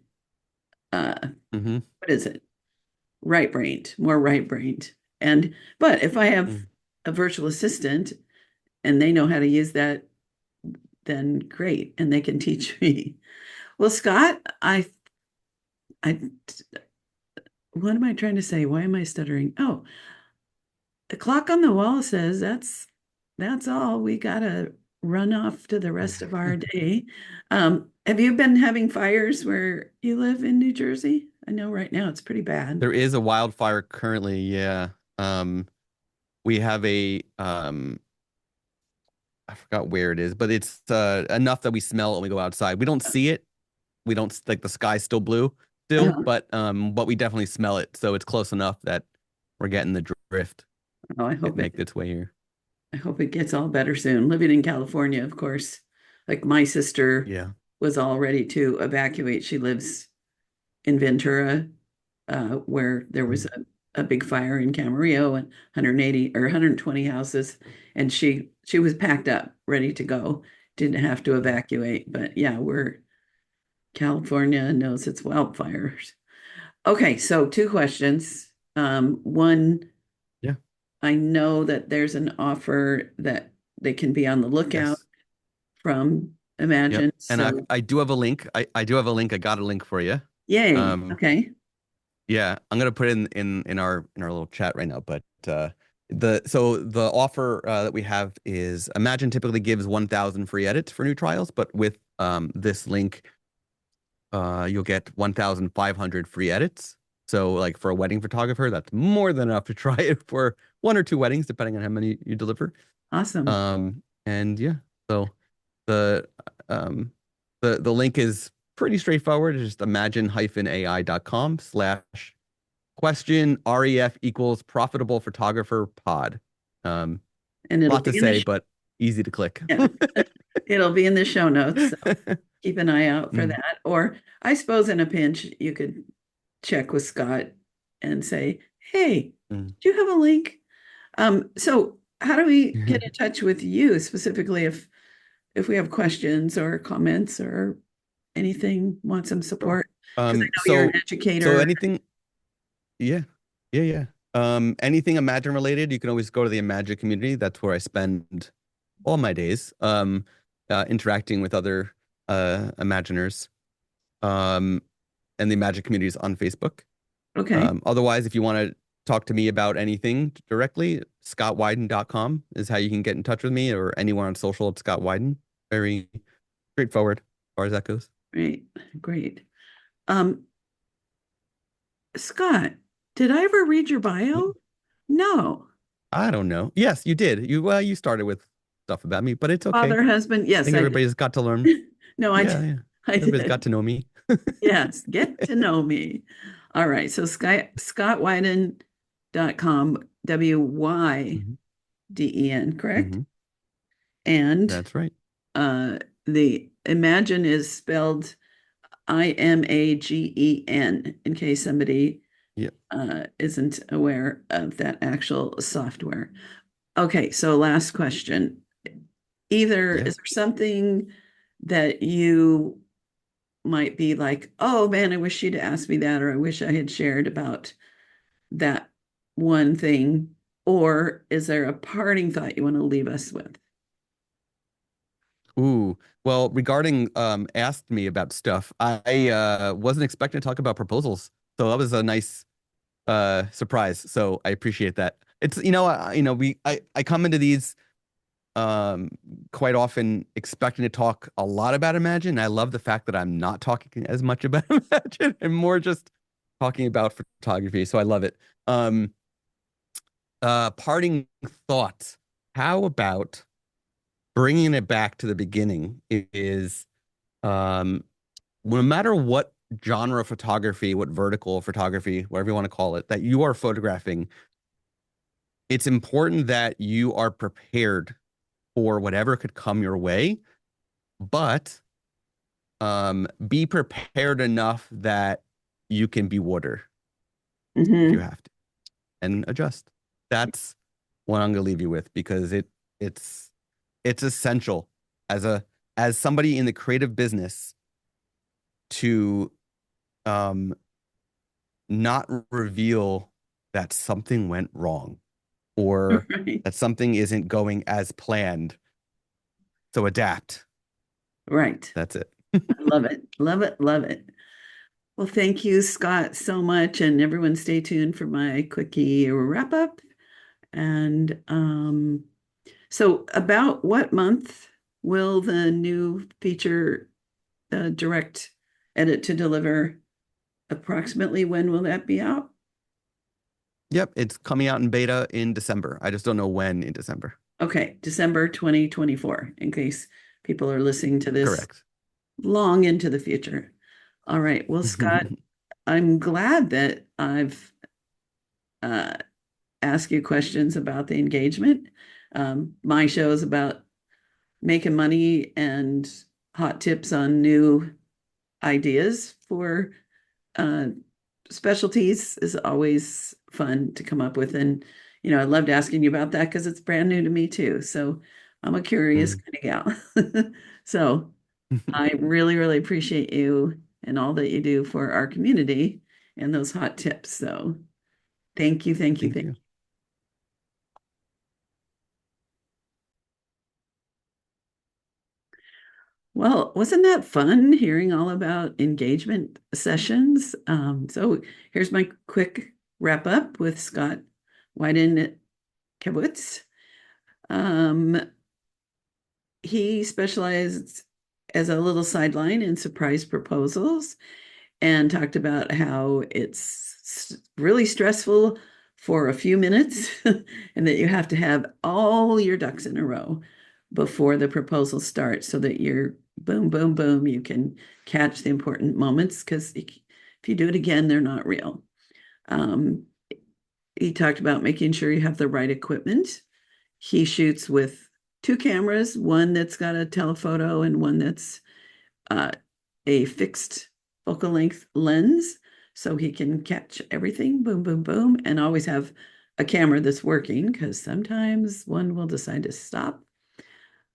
Speaker 1: uh
Speaker 2: Hmm.
Speaker 1: what is it? Right brained, more right brained. And but if I have
Speaker 2: Hmm.
Speaker 1: a virtual assistant and they know how to use that, then great, and they can teach me. Well, Scott, I what am I trying to say? Why am I stuttering? Oh, the clock on the wall says that's all. We gotta run off to the rest of our day. Have you been having fires where you live in New Jersey? I know right now it's pretty bad.
Speaker 2: There is a wildfire currently. Yeah. We have a I forgot where it is, but it's enough that we smell it when we go outside. We don't see it, we don't like the sky's still blue still,
Speaker 1: Uh,
Speaker 2: but we definitely smell it. So it's close enough that we're getting the drift.
Speaker 1: oh,
Speaker 2: It make its way here.
Speaker 1: I hope it gets all better soon. Living in California, of course, like my sister
Speaker 2: Yeah.
Speaker 1: was all ready to evacuate. She lives in Ventura, where there was
Speaker 2: Mhm.
Speaker 1: a big fire in Camarillo and 180 or 120 houses, and she was packed up, ready to go. Didn't have to evacuate, but yeah, we're California knows its wildfires. Okay, so two questions. One,
Speaker 2: Yeah.
Speaker 1: I know that there's an offer that they can be on the lookout
Speaker 2: Yes.
Speaker 1: from
Speaker 2: Yep.
Speaker 1: Imagen.
Speaker 2: And
Speaker 1: So,
Speaker 2: I do have a link. I do have a link. I got a link for you.
Speaker 1: yay.
Speaker 2: Um,
Speaker 1: Okay.
Speaker 2: yeah, I'm gonna put it in our little chat right now. But the offer that we have is Imagine typically gives 1,000 free edits for new trials, but with this link, you'll get 1,500 free edits. So like for a wedding photographer, that's more than enough to try it for one or two weddings, depending on how many you deliver.
Speaker 1: Awesome.
Speaker 2: And yeah, so the um the link is pretty straightforward. It's just imagine-ai.com/question ref equals profitable photographer pod. Um,
Speaker 1: And it'll
Speaker 2: lot to
Speaker 1: be in the
Speaker 2: say, but easy to click.
Speaker 1: yeah, it'll be in the show notes. So keep an eye out for
Speaker 2: Mm,
Speaker 1: that. Or I suppose in a pinch, you could check with Scott and say, "Hey,
Speaker 2: mm.
Speaker 1: do you have a link?" So how do we get in touch with you specifically if we have questions or comments or anything, want some
Speaker 2: Sure.
Speaker 1: support? Because I
Speaker 2: Um,
Speaker 1: know you're an
Speaker 2: so so
Speaker 1: educator.
Speaker 2: anything, yeah, yeah, yeah. Anything Imagine related, you can always go to the Imagine community. That's where I spend all my days, interacting with other Imaginers. Um, and the Imagine community is on Facebook.
Speaker 1: Okay,
Speaker 2: Otherwise, if you want to talk to me about anything directly, scottwyden.com is how you can get in touch with me or anyone on social at Scott Wyden. Very straightforward as far as that goes.
Speaker 1: great, great. Um, Scott, did I ever read your
Speaker 2: Yeah.
Speaker 1: bio? No.
Speaker 2: I don't know. Yes, you did. You started with stuff about me, but it's okay.
Speaker 1: Father, husband.
Speaker 2: I
Speaker 1: Yes,
Speaker 2: think
Speaker 1: I did.
Speaker 2: everybody's got to learn.
Speaker 1: No, I
Speaker 2: Yeah,
Speaker 1: did.
Speaker 2: yeah.
Speaker 1: I
Speaker 2: Everybody's got
Speaker 1: did.
Speaker 2: to know me.
Speaker 1: Yes, get to know me. All right. So scottwyden.com,
Speaker 2: Hmm.
Speaker 1: Wyden, correct?
Speaker 2: Hmm.
Speaker 1: And
Speaker 2: That's right.
Speaker 1: uh the Imagine is spelled Imagen in case somebody
Speaker 2: Yep.
Speaker 1: isn't aware of that actual software. Okay, so last question. Either
Speaker 2: Yeah.
Speaker 1: is there something that you might be like, oh man, I wish you'd asked me that, or I wish I had shared about that one thing? Or is there a parting thought you want to leave us with?
Speaker 2: Ooh. Well, regarding asked me about stuff, I wasn't expecting to talk about proposals. So that was a nice surprise. So I appreciate that. It's I come into these um quite often expecting to talk a lot about Imagine. I love the fact that I'm not talking as much about Imagine and more just talking about photography. So I love it. Parting thoughts. How about bringing it back to the beginning is um no matter what genre of photography, what vertical photography, whatever you want to call it, that you are photographing, it's important that you are prepared for whatever could come your way, but be prepared enough that you can be water if you
Speaker 1: Hmm.
Speaker 2: have to and adjust. That's what I'm gonna leave you with because it's it's essential as a as somebody in the creative business to um not reveal that something went wrong or
Speaker 1: Right.
Speaker 2: that something isn't going as planned. So adapt.
Speaker 1: Right.
Speaker 2: That's it.
Speaker 1: I love it. Love it. Love it. Well, thank you, Scott, so much. And everyone stay tuned for my quickie wrap up. And so, about what month will the new feature direct edit to deliver? Approximately when will that be out?
Speaker 2: Yep, it's coming out in beta in December. I just don't know when in December.
Speaker 1: Okay, December 2024, in case people are listening to this
Speaker 2: Correct.
Speaker 1: long into the future. All right. Well, Scott, I'm glad that I've uh, asked you questions about the engagement. My show is about making money and hot tips on new ideas for uh, specialties is always fun to come up with. And, I loved asking you about that because it's brand new to me too. So I'm a curious
Speaker 2: Mm.
Speaker 1: kind of gal. So I really, really appreciate you and all that you do for our community and those hot tips. So thank you, thank you,
Speaker 2: Thank
Speaker 1: thank
Speaker 2: you.
Speaker 1: you. Well, wasn't that fun hearing all about engagement sessions? So here's my quick wrap up with Scott Wyden Kivowitz. Um, he specialized as a little sideline in surprise proposals and talked about how it's really stressful for a few minutes and that you have to have all your ducks in a row before the proposal starts so that you're boom, boom, boom, you can catch the important moments because if you do it again, they're not real. Um, he talked about making sure you have the right equipment. He shoots with two cameras, one that's got a telephoto and one that's uh, a fixed focal length lens so he can catch everything, boom, boom, boom, and always have a camera that's working because sometimes one will decide to stop.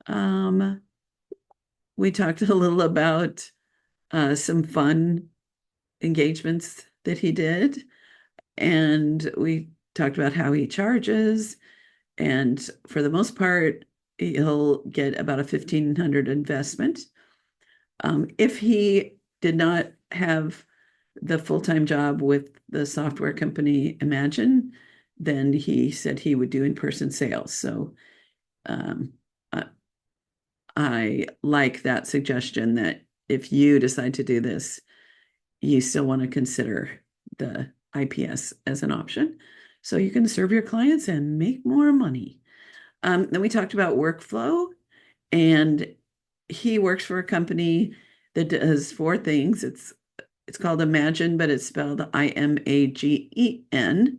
Speaker 1: Um, we talked a little about some fun engagements that he did, and we talked about how he charges. And for the most part, he'll get about a 1,500 investment. If he did not have the full-time job with the software company Imagen, then he said he would do in-person sales. So um, I, I like that suggestion that if you decide to do this, you still want to consider the IPS as an option. So you can serve your clients and make more money. Then we talked about workflow, and he works for a company that does four things. It's called Imagen, but it's spelled Imagen,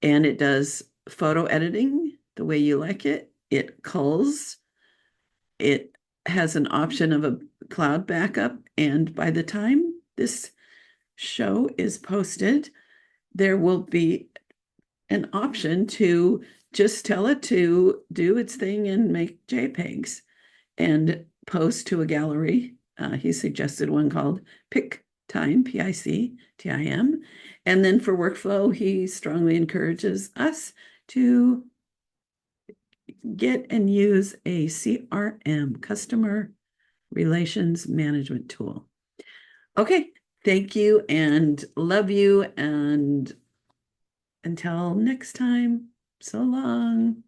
Speaker 1: and it does photo editing the way you like it. It culls. It has an option of a cloud backup, and by the time this show is posted, there will be an option to just tell it to do its thing and make JPEGs and post to a gallery. He suggested one called Pick Time, PICTIM. And then for workflow, he strongly encourages us to get and use a CRM, customer relations management tool. Okay, thank you and love you. And until next time, so long.